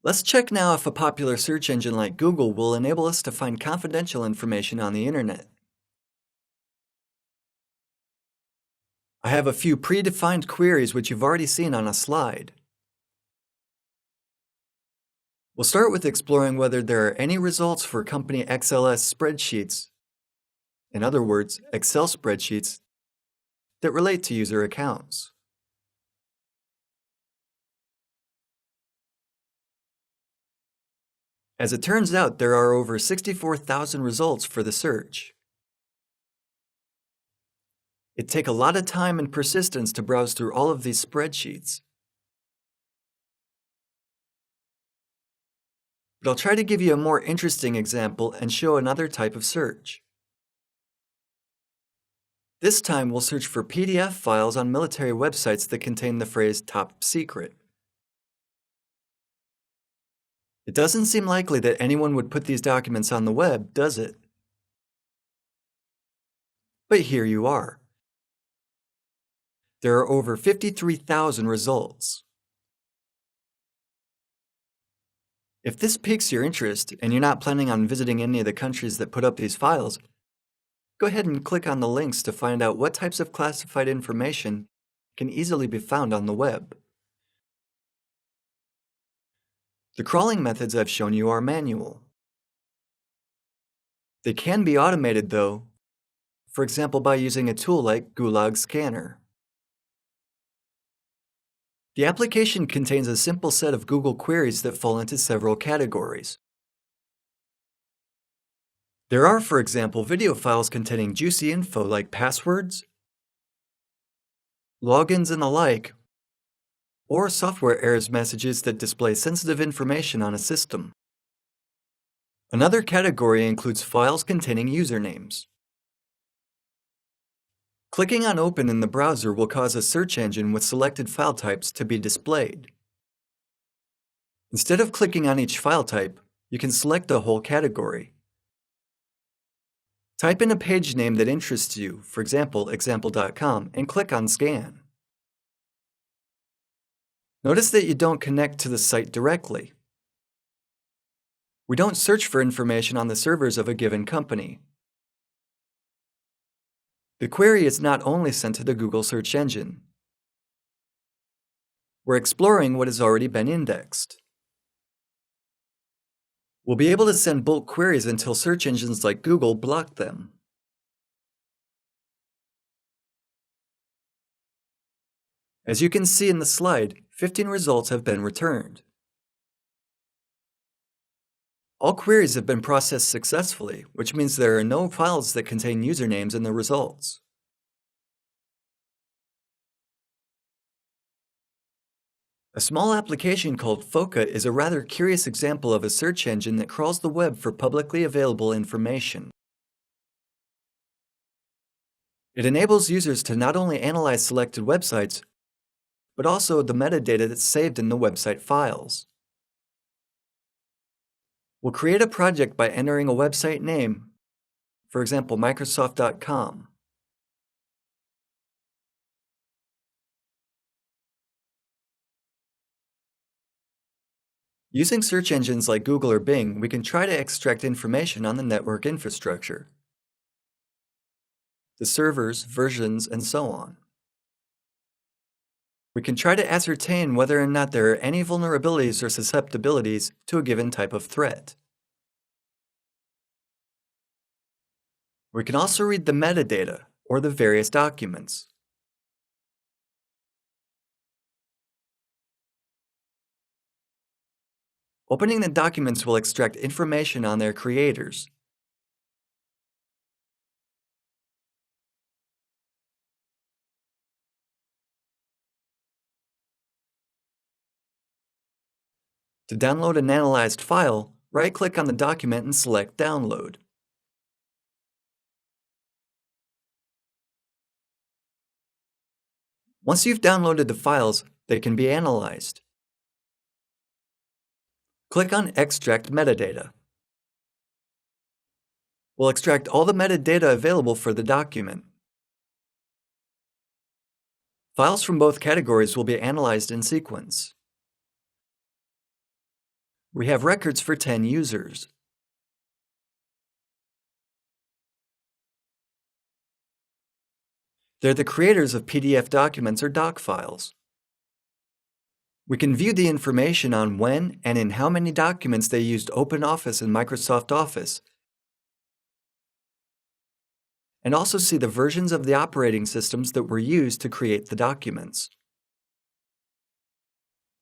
Let's check now if a popular search engine like Google will enable us to find confidential information on the internet. I have a few predefined queries which you've already seen on a slide. We'll start with exploring whether there are any results for company XLS spreadsheets, in other words, Excel spreadsheets, that relate to user accounts. As it turns out, there are over 64,000 results for the search. It'd take a lot of time and persistence to browse through all of these spreadsheets. But I'll try to give you a more interesting example and show another type of search. This time we'll search for PDF files on military websites that contain the phrase top secret. It doesn't seem likely that anyone would put these documents on the web, does it? But here you are. There are over 53,000 results. If this piques your interest and you're not planning on visiting any of the countries that put up these files, go ahead and click on the links to find out what types of classified information can easily be found on the web. The crawling methods I've shown you are manual. They can be automated though, for example by using a tool like Gulag Scanner. The application contains a simple set of Google queries that fall into several categories. There are, for example, video files containing juicy info like passwords, logins and the like, or software errors messages that display sensitive information on a system. Another category includes files containing usernames. Clicking on Open in the browser will cause a search engine with selected file types to be displayed. Instead of clicking on each file type, you can select the whole category. Type in a page name that interests you, for example, example.com, and click on Scan. Notice that you don't connect to the site directly. We don't search for information on the servers of a given company. The query is not only sent to the Google search engine. We're exploring what has already been indexed. We'll be able to send bulk queries until search engines like Google block them. As you can see in the slide, 15 results have been returned. All queries have been processed successfully, which means there are no files that contain usernames in the results. A small application called Foca is a rather curious example of a search engine that crawls the web for publicly available information. It enables users to not only analyze selected websites, but also the metadata that's saved in the website files. We'll create a project by entering a website name, for example, Microsoft.com. Using search engines like Google or Bing, we can try to extract information on the network infrastructure, the servers, versions, and so on. We can try to ascertain whether or not there are any vulnerabilities or susceptibilities to a given type of threat. We can also read the metadata, or the various documents. Opening the documents will extract information on their creators. To download an analyzed file, right-click on the document and select Download. Once you've downloaded the files, they can be analyzed. Click on Extract Metadata. We'll extract all the metadata available for the document. Files from both categories will be analyzed in sequence. We have records for 10 users. They're the creators of PDF documents or doc files. We can view the information on when and in how many documents they used OpenOffice and Microsoft Office, and also see the versions of the operating systems that were used to create the documents.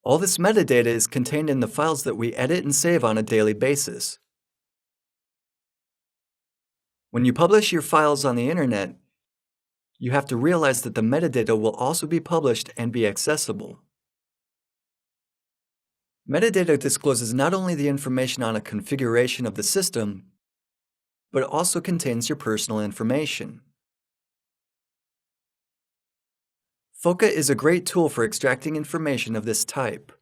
All this metadata is contained in the files that we edit and save on a daily basis. When you publish your files on the internet, you have to realize that the metadata will also be published and be accessible. Metadata discloses not only the information on a configuration of the system, but it also contains your personal information. FOCA is a great tool for extracting information of this type.